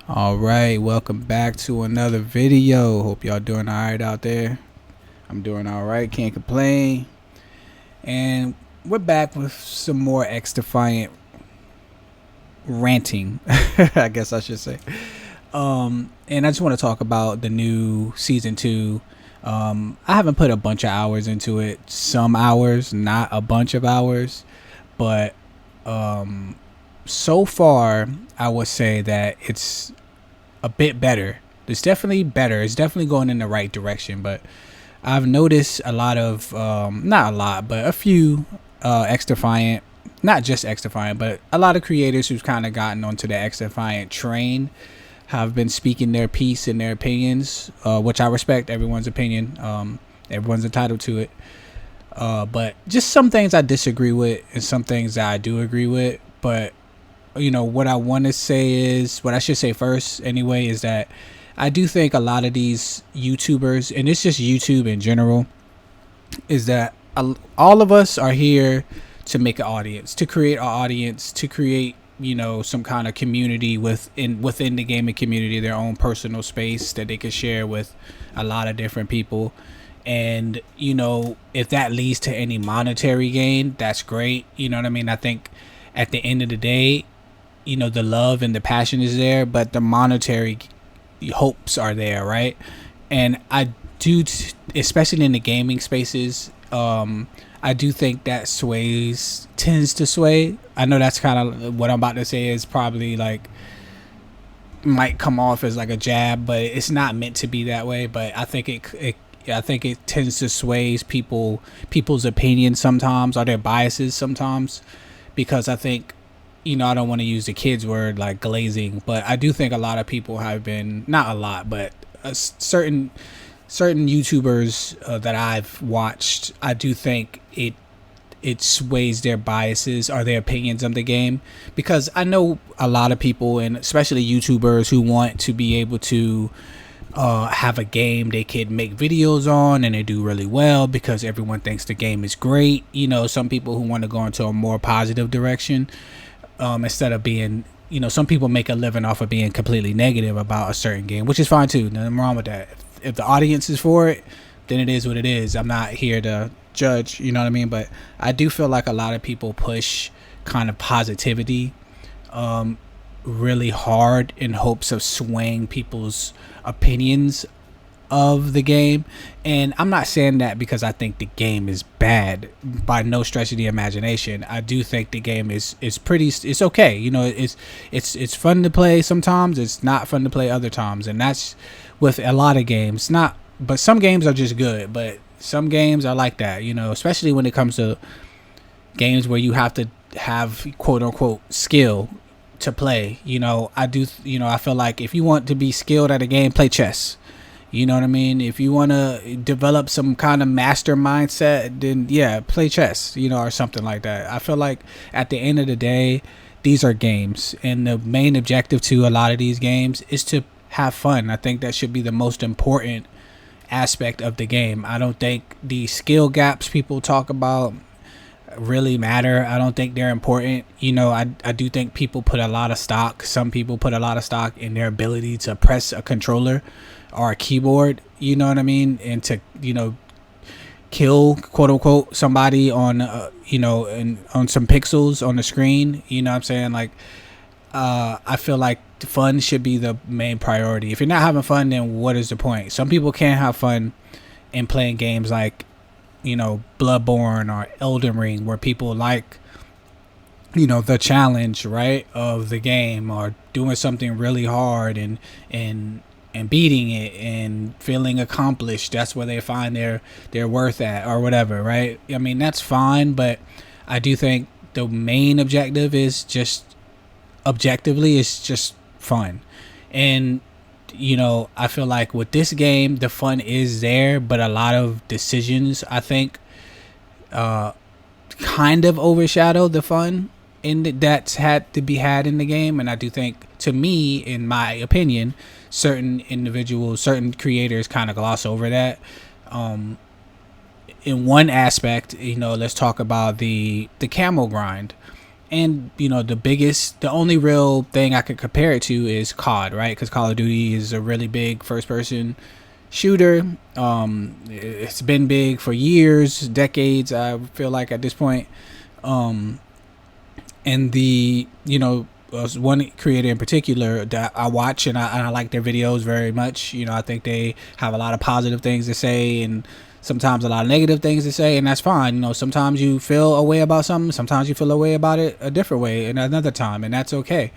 All right, welcome back to another video. Hope y'all doing all right out there. I'm doing all right, can't complain. And we're back with some more XDefiant ranting, I guess I should say. And I just want to talk about the new season 2. I haven't put a bunch of hours into it. Some hours, not a bunch of hours, but so far I would say that it's a bit better. It's definitely better. It's definitely going in the right direction. But I've noticed a lot of, not a lot, but a few XDefiant, not just XDefiant, but a lot of creators who've kind of gotten onto the XDefiant train have been speaking their piece and their opinions, which I respect everyone's opinion. Everyone's entitled to it. But just some things I disagree with and some things that I do agree with. But what I want to say is, what I should say first anyway, is that I do think a lot of these YouTubers, and it's just YouTube in general, is that all of us are here to make an audience, to create an audience, to create some kind of community within the gaming community, their own personal space that they can share with a lot of different people. And if that leads to any monetary gain, that's great. You know what I mean? I think at the end of the day, the love and the passion is there, but the monetary hopes are there, right? And I do, especially in the gaming spaces, I do think that tends to sway. I know that's kind of what I'm about to say is probably like might come off as like a jab, but it's not meant to be that way. But I think I think it tends to sway people's opinions sometimes, or their biases sometimes, because I think I don't want to use the kids word like glazing, but I do think a lot of people have been, not a lot, but certain YouTubers that I've watched, I do think it sways their biases or their opinions of the game, because I know a lot of people, and especially YouTubers, who want to be able to have a game they could make videos on and they do really well because everyone thinks the game is great. Some people who want to go into a more positive direction, instead of being, some people make a living off of being completely negative about a certain game, which is fine too. Nothing wrong with that. If the audience is for it, then it is what it is. I'm not here to judge, you know what I mean? But I do feel like a lot of people push kind of positivity really hard in hopes of swaying people's opinions of the game. And I'm not saying that because I think the game is bad, by no stretch of the imagination. I do think the game is it's okay. It's fun to play sometimes, it's not fun to play other times, and that's with a lot of games. Not But some games are just good, but some games are like that, especially when it comes to games where you have to have quote unquote skill to play. I feel like if you want to be skilled at a game, play chess. You know what I mean? If you want to develop some kind of master mindset, then yeah, play chess, or something like that. I feel like at the end of the day, these are games, and the main objective to a lot of these games is to have fun. I think that should be the most important aspect of the game. I don't think the skill gaps people talk about really matter. I don't think they're important. I do think people put a lot of stock, some people put a lot of stock in their ability to press a controller or a keyboard, you know what I mean, and to kill quote unquote somebody on and on some pixels on the screen. You know what I'm saying? Like I feel like fun should be the main priority. If you're not having fun, then what is the point? Some people can't have fun in playing games like Bloodborne or Elden Ring, where people like the challenge, right, of the game, or doing something really hard and beating it and feeling accomplished. That's where they find their worth at, or whatever, right? I mean, that's fine, but I do think the main objective is just fun. And I feel like with this game, the fun is there, but a lot of decisions, I think, kind of overshadow the fun that's had to be had in the game. And I do think, to me, in my opinion, certain individuals, certain creators kind of gloss over that. In one aspect, let's talk about the camo grind. And the only real thing I could compare it to is COD, right? Because Call of Duty is a really big first person shooter. It's been big for years, decades, I feel like at this point. And one creator in particular that I watch, and I like their videos very much. I think they have a lot of positive things to say, and sometimes a lot of negative things to say, and that's fine. Sometimes you feel a way about something, sometimes you feel a way about it a different way and another time, and that's okay.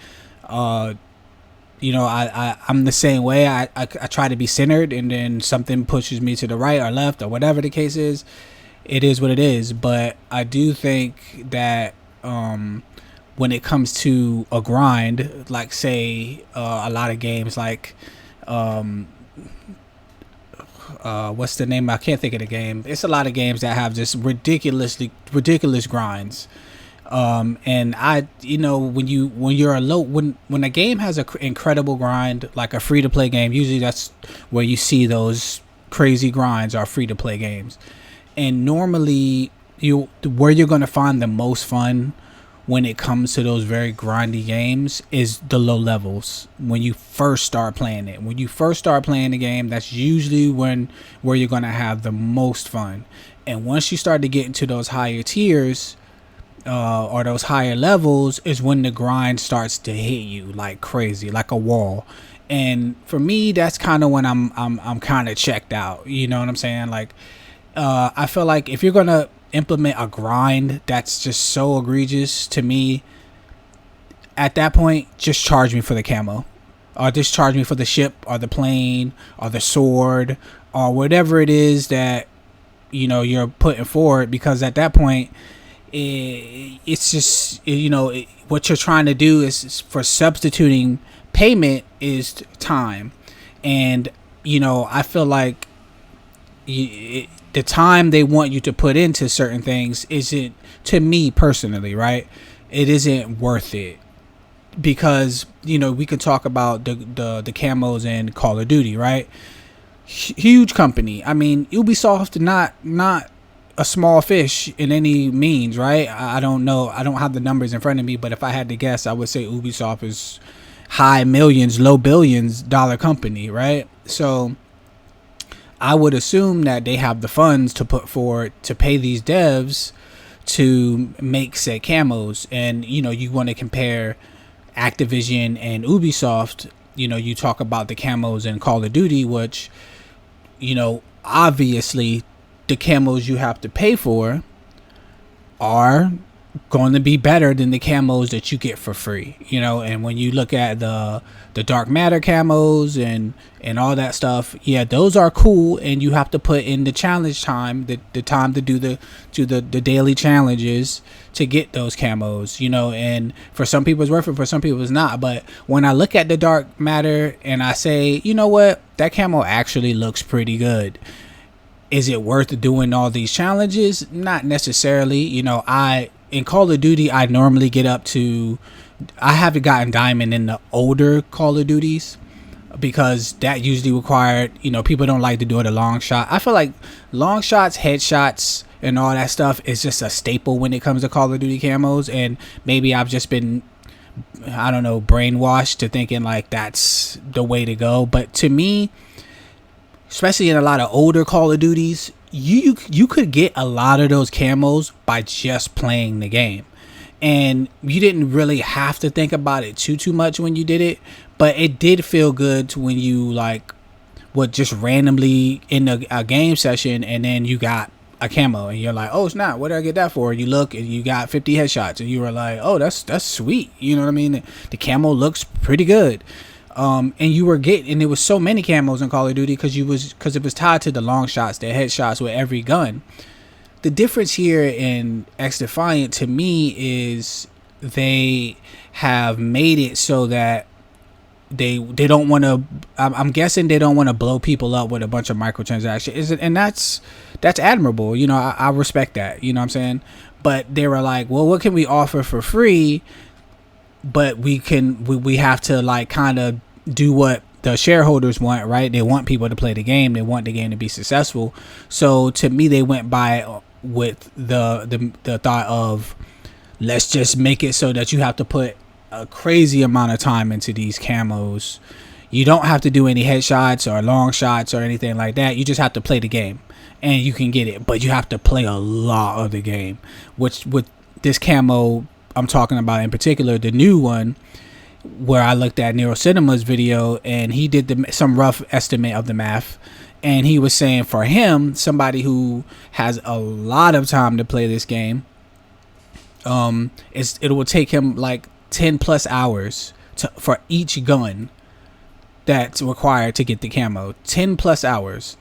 I'm the same way. I try to be centered, and then something pushes me to the right or left or whatever the case is. It is what it is. But I do think that when it comes to a grind, like say a lot of games like what's the name? I can't think of the game. It's a lot of games that have just ridiculous grinds. And when a game has an incredible grind, like a free to play game, usually that's where you see those crazy grinds are free to play games. And normally where you're going to find the most fun when it comes to those very grindy games is the low levels. When you first start playing it, when you first start playing the game, that's usually where you're going to have the most fun. And once you start to get into those higher tiers, or those higher levels, is when the grind starts to hit you like crazy, like a wall. And for me, that's kind of when I'm kind of checked out. You know what I'm saying? Like, I feel like if you're gonna implement a grind that's just so egregious to me, at that point, just charge me for the camo, or just charge me for the ship or the plane or the sword or whatever it is that you're putting forward, because at that point it's just what you're trying to do is for substituting payment is time. And I feel like the time they want you to put into certain things isn't, to me personally, right, it isn't worth it. Because we could talk about the camos in Call of Duty, right? Huge company. I mean, Ubisoft not a small fish in any means, right? I don't know. I don't have the numbers in front of me, but if I had to guess, I would say Ubisoft is high millions, low billions dollar company, right? So I would assume that they have the funds to put forward to pay these devs to make said camos. And you want to compare Activision and Ubisoft. You talk about the camos in Call of Duty, which obviously the camos you have to pay for are going to be better than the camos that you get for free. And when you look at the dark matter camos and all that stuff, yeah, those are cool, and you have to put in the challenge time, the time to do the daily challenges to get those camos, and for some people it's worth it, for some people it's not. But when I look at the dark matter and I say, you know what, that camo actually looks pretty good, is it worth doing all these challenges? Not necessarily. In Call of Duty, I normally get up to, I haven't gotten diamond in the older Call of Duties, because that usually required, people don't like to do it a long shot. I feel like long shots, headshots, and all that stuff is just a staple when it comes to Call of Duty camos. And maybe I've just been, I don't know, brainwashed to thinking like that's the way to go. But to me, especially in a lot of older Call of Duties, you could get a lot of those camos by just playing the game, and you didn't really have to think about it too much when you did it. But it did feel good to when you would just randomly in a game session, and then you got a camo and you're like, oh snap, what did I get that for? You look and you got 50 headshots, and you were like, oh, that's sweet. You know what I mean? The camo looks pretty good. And you were and there was so many camos in Call of Duty because it was tied to the long shots, the headshots with every gun. The difference here in XDefiant to me is they have made it so that they don't want to, I'm guessing they don't want to blow people up with a bunch of microtransactions, and that's admirable. I respect that. You know what I'm saying? But they were like, well, what can we offer for free? But we have to kind of do what the shareholders want, right? They want people to play the game. They want the game to be successful. So to me, they went by with the thought of let's just make it so that you have to put a crazy amount of time into these camos. You don't have to do any headshots or long shots or anything like that. You just have to play the game and you can get it, but you have to play a lot of the game, which with this camo I'm talking about in particular, the new one, where I looked at Nero Cinema's video and he did some rough estimate of the math, and he was saying for him, somebody who has a lot of time to play this game, it will take him like 10 plus hours for each gun that's required to get the camo. 10 plus hours.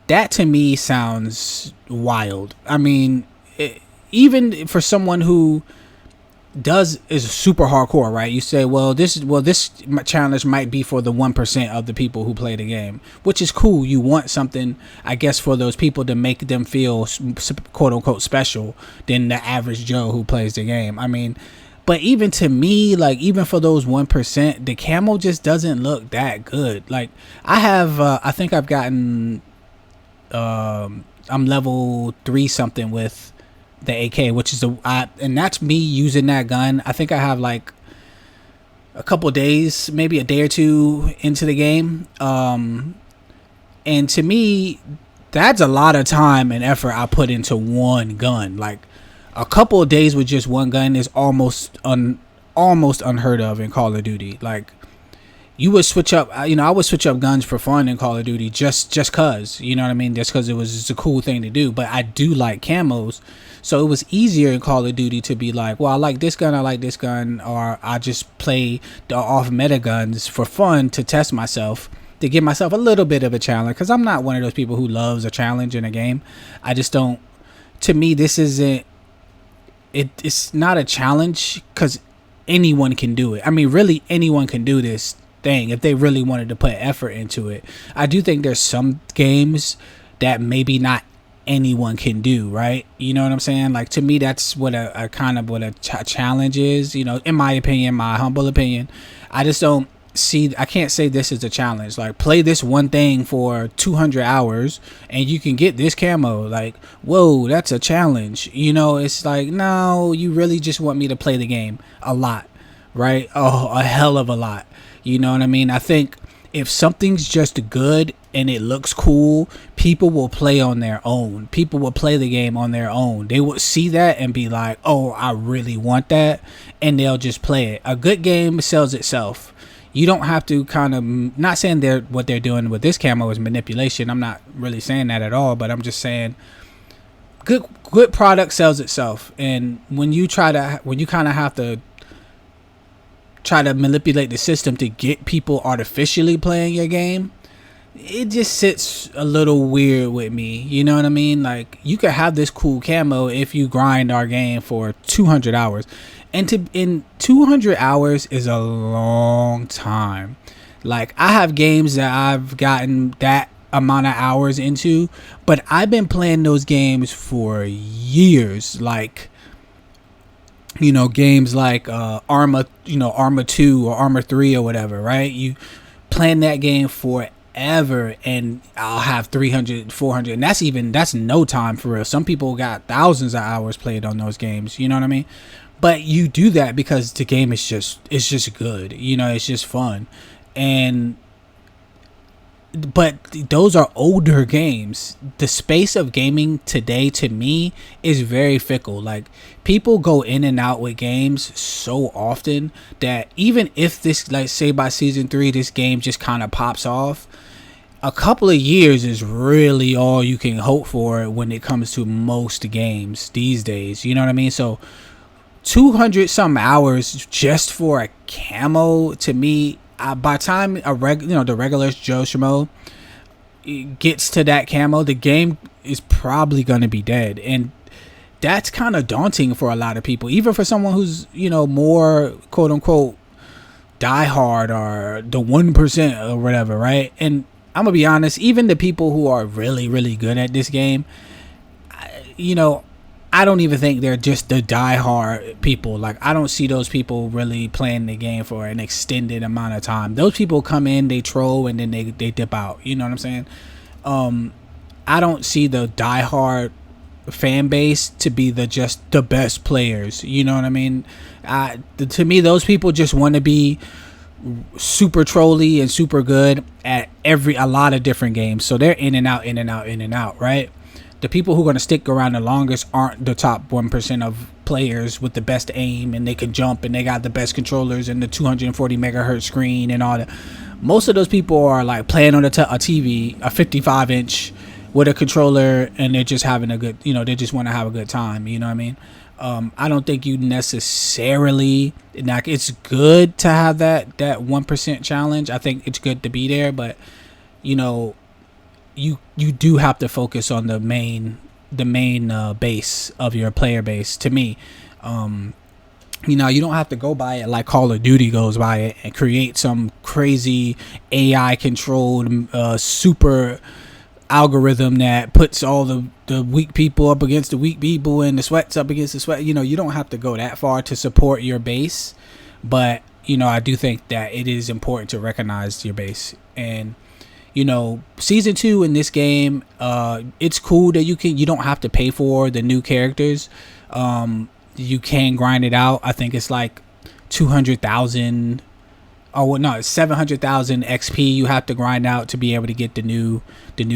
That to me sounds wild. I mean, even for someone who is super hardcore, right? You say, this challenge might be for the 1% of the people who play the game, which is cool. You want something, I guess, for those people to make them feel quote unquote special than the average Joe who plays the game. I mean, but even to me, like, even for those 1%, the camo just doesn't look that good. Like, I think I've gotten, I'm level 3 something with the AK, which is and that's me using that gun. I think I have like a couple days, maybe a day or two into the game. And to me, that's a lot of time and effort I put into one gun. Like, a couple of days with just one gun is almost unheard of in Call of Duty. Like, you would switch up, I would switch up guns for fun in Call of Duty just cause, you know what I mean? Just cause it was just a cool thing to do. But I do like camos. So it was easier in Call of Duty to be like, well, I like this gun, or I just play the off meta guns for fun to test myself, to give myself a little bit of a challenge. Cause I'm not one of those people who loves a challenge in a game. I just don't, to me, this isn't, it's not a challenge because anyone can do it. I mean, really, anyone can do this thing if they really wanted to put effort into it. I do think there's some games that maybe not anyone can do, right? You know what I'm saying? Like, to me, that's what a kind of what a challenge is, you know, in my opinion, my humble opinion. I just don't see, I can't say this is a challenge. Like, play this one thing for 200 hours and you can get this camo. Like, whoa, that's a challenge. You know, it's like, no, you really just want me to play the game a lot, right? Oh, a hell of a lot. You know what I mean? I think if something's just good and it looks cool, people will play on their own. People will play the game on their own. They will see that and be like, oh, I really want that. And they'll just play it. A good game sells itself. You don't have to kind of, not saying what they're doing with this camo is manipulation. I'm not really saying that at all, but I'm just saying good product sells itself. And when you kind of have to try to manipulate the system to get people artificially playing your game, it just sits a little weird with me. You know what I mean? Like, you could have this cool camo if you grind our game for 200 hours. And in 200 hours is a long time. Like, I have games that I've gotten that amount of hours into, but I've been playing those games for years. Like, you know, games like Arma 2 or Arma 3 or whatever, right? You playing that game forever and I'll have 300, 400, and that's no time for real. Some people got thousands of hours played on those games, you know what I mean? But you do that because the game is just good, you know, it's just fun. But those are older games. The space of gaming today, to me, is very fickle. Like, people go in and out with games so often that even if this, like, say by season 3, this game just kind of pops off, a couple of years is really all you can hope for when it comes to most games these days. You know what I mean? So 200 some hours just for a camo, to me, by the time the regular Joe Schmo gets to that camo, the game is probably going to be dead. And that's kind of daunting for a lot of people, even for someone who's, you know, more quote unquote diehard or the 1% or whatever, right? And I'm gonna be honest, even the people who are really, really good at this game, you know, I don't even think they're just the diehard people. Like, I don't see those people really playing the game for an extended amount of time. Those people come in, they troll, and then they dip out. You know what I'm saying? I don't see the diehard fan base to be just the best players. You know what I mean? To me, those people just want to be super trolly and super good at a lot of different games. So they're in and out, in and out, in and out, right? The people who are going to stick around the longest aren't the top 1% of players with the best aim and they can jump and they got the best controllers and the 240 megahertz screen and all that. Most of those people are like playing on a TV, a 55-inch with a controller, and they're just having a good, they just want to have a good time. You know what I mean? I don't think you necessarily, like, it's good to have that 1% challenge. I think it's good to be there, but you do have to focus on the main base of your player base. To me, you don't have to go by it like Call of Duty goes by it and create some crazy AI controlled super algorithm that puts all the weak people up against the weak people and the sweats up against the sweat. You don't have to go that far to support your base, but I do think that it is important to recognize your base. And season 2 in this game, it's cool that you don't have to pay for the new characters. You can grind it out. I think it's like 200,000. Oh well, no, it's 700,000 XP you have to grind out to be able to get the new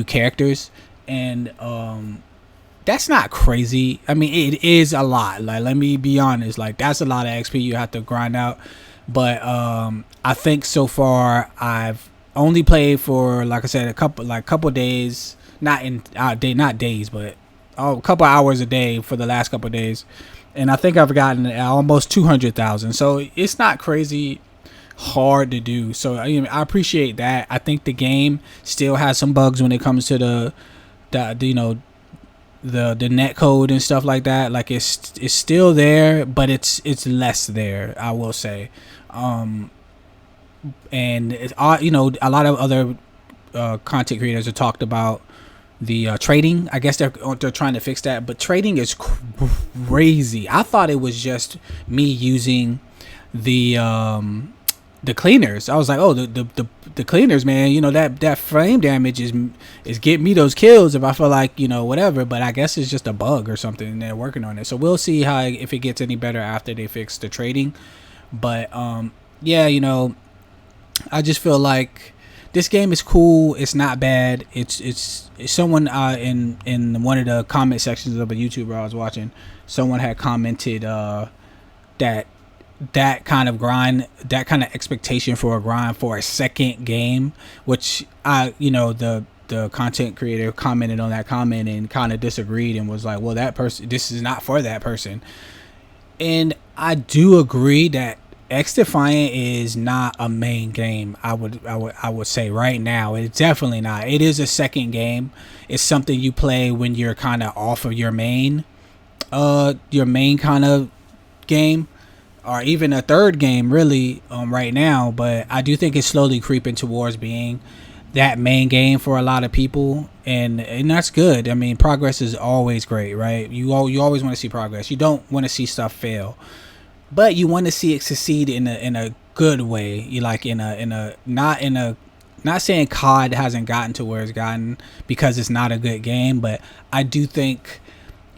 characters, and that's not crazy. I mean, it is a lot. Like, let me be honest, like, that's a lot of XP you have to grind out. But I think so far I've only played for, like I said, a couple days, not days, but a couple hours a day for the last couple of days, and I think I've gotten almost 200,000. So it's not crazy hard to do. So I appreciate that. I think the game still has some bugs when it comes to the net code and stuff like that. Like, it's still there, but it's less there, I will say. And it's, a lot of other content creators have talked about the trading. I guess they're trying to fix that, but trading is crazy. I thought it was just me using the cleaners. I was like, oh, the cleaners, man, that frame damage is getting me those kills if I feel like, whatever. But I guess it's just a bug or something, and they're working on it. So we'll see if it gets any better after they fix the trading. But yeah, I just feel like this game is cool. It's not bad. It's someone in one of the comment sections of a YouTuber I was watching, someone had commented that kind of grind, that kind of expectation for a grind for a second game, which the content creator commented on that comment and kind of disagreed and was like, well, this is not for that person. And I do agree that XDefiant is not a main game. I would say right now it's definitely not. It is a second game. It's something you play when you're kind of off of your main kind of game, or even a third game really right now. But I do think it's slowly creeping towards being that main game for a lot of people, and that's good. I mean, progress is always great, right? You always want to see progress. You don't want to see stuff fail, but you want to see it succeed in a good way. You like not saying COD hasn't gotten to where it's gotten because it's not a good game, but I do think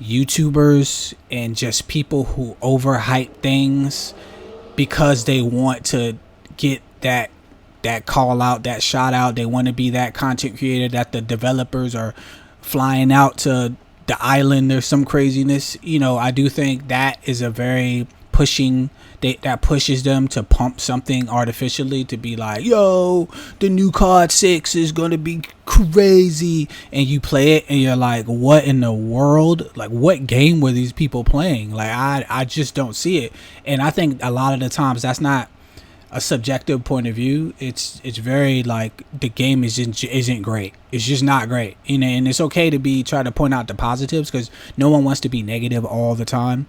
YouTubers and just people who overhype things because they want to get that call out, that shout out, they want to be that content creator that the developers are flying out to the island or some craziness. I do think that is a very that pushes them to pump something artificially to be like, yo, the new COD 6 is gonna be crazy, and you play it and you're like, what in the world? Like, what game were these people playing? Like, I just don't see it. And I think a lot of the times that's not a subjective point of view. It's very like the game isn't great. It's just not great. And it's okay to try to point out the positives, because no one wants to be negative all the time.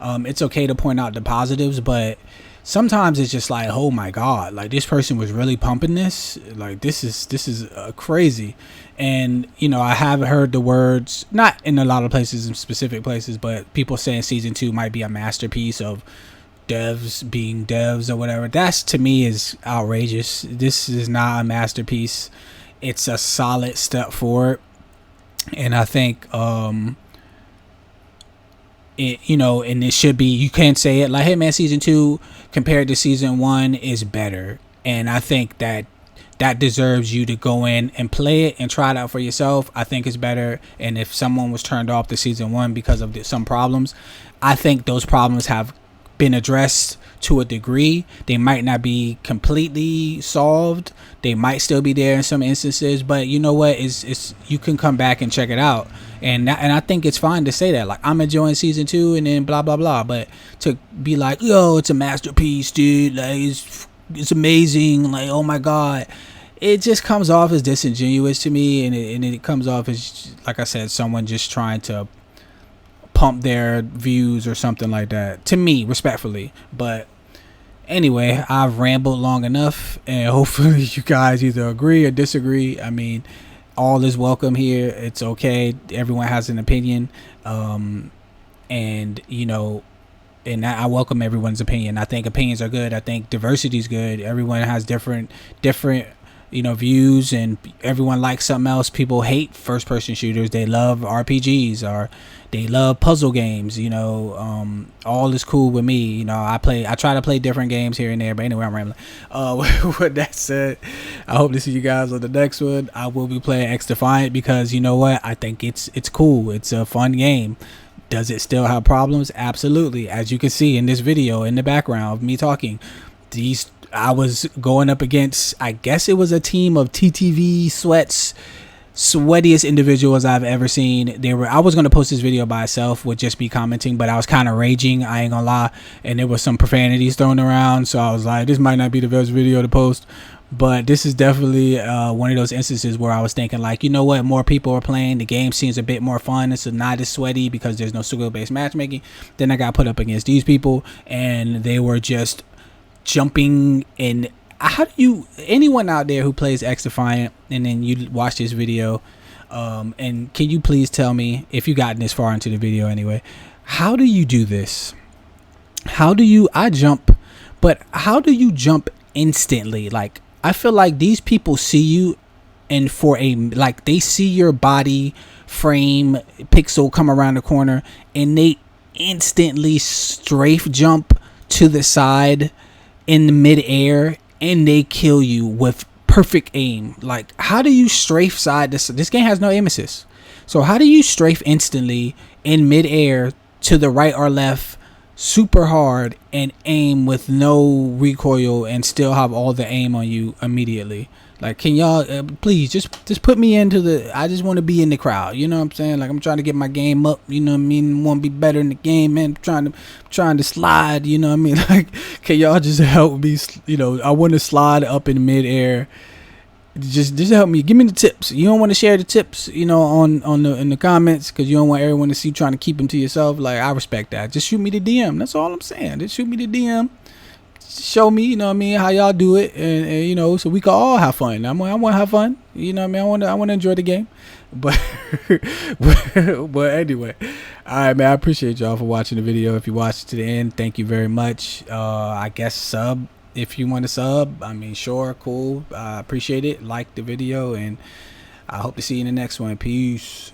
It's okay to point out the positives, but sometimes it's just like, oh my god, like, this person was really pumping this. Like, this is crazy. And I have heard the words, not in a lot of places, in specific places, but people saying season 2 might be a masterpiece of devs being devs or whatever. That's, to me, is outrageous. This is not a masterpiece. It's a solid step forward, and I think you know, and it should be, you can say it like, hey man, season 2 compared to season 1 is better. And I think that deserves you to go in and play it and try it out for yourself. I think it's better. And if someone was turned off to season 1 because of some problems, I think those problems have been addressed to a degree. They might not be completely solved. They might still be there in some instances, but you know what? It's you can come back and check it out. And I think it's fine to say that. Like, I'm enjoying season 2 and then blah blah blah. But to be like, yo, it's a masterpiece, dude. Like, it's amazing. Like, oh my god. It just comes off as disingenuous to me, and it comes off as, like I said, someone just trying to pump their views or something like that, to me, respectfully. But anyway, I've rambled long enough, and hopefully you guys either agree or disagree. I mean, all is welcome here. It's okay. Everyone has an opinion, and you know, and I welcome everyone's opinion. I think opinions are good. I think diversity is good. Everyone has different you know, views, and everyone likes something else. People hate first person shooters. They love RPGs, or they love puzzle games. You know, all is cool with me. You know, I try to play different games here and there, but anyway, I'm rambling. With that said, I hope to see you guys on the next one. I will be playing XDefiant because, you know what, I think it's cool. It's a fun game. Does it still have problems? Absolutely. As you can see in this video in the background of me talking, I was going up against, I guess it was a team of TTV sweatiest individuals I've ever seen. I was going to post this video by itself, would just be commenting, but I was kind of raging, I ain't gonna lie, and there was some profanities thrown around, so I was like, this might not be the best video to post. But this is definitely one of those instances where I was thinking, like, you know what, more people are playing, the game seems a bit more fun, it's not as sweaty because there's no skill-based matchmaking. Then I got put up against these people, and they were just jumping in. How do you, anyone out there who plays XDefiant and then you watch this video, and can you please tell me, if you gotten this far into the video anyway, how do you do this? I jump, but how do you jump instantly? Like, I feel like these people see you, and like, they see your body frame pixel come around the corner, and they instantly strafe jump to the side in the mid-air, and they kill you with perfect aim. Like, how do you strafe side? This game has no aim assist, so how do you strafe instantly in mid-air to the right or left super hard and aim with no recoil and still have all the aim on you immediately? Like, can y'all please just put me into the, I just want to be in the crowd, you know what I'm saying? Like, I'm trying to get my game up, you know what I mean? Want to be better in the game, man. Trying to slide, you know what I mean? Like, can y'all just help me? You know, I want to slide up in midair. Just help me. Give me the tips. You don't want to share the tips, you know, in the comments, because you don't want everyone to see, trying to keep them to yourself. Like, I respect that. Just shoot me the DM. That's all I'm saying. Just shoot me the DM. Show me, you know what I mean, how y'all do it, and you know, so we can all have fun. I want to have fun, you know what I mean? I want to enjoy the game, but but anyway, all right, man, I appreciate y'all for watching the video. If you watched it to the end, thank you very much. I guess sub if you want to sub. I mean, sure, cool. I appreciate it. Like the video, and I hope to see you in the next one. Peace.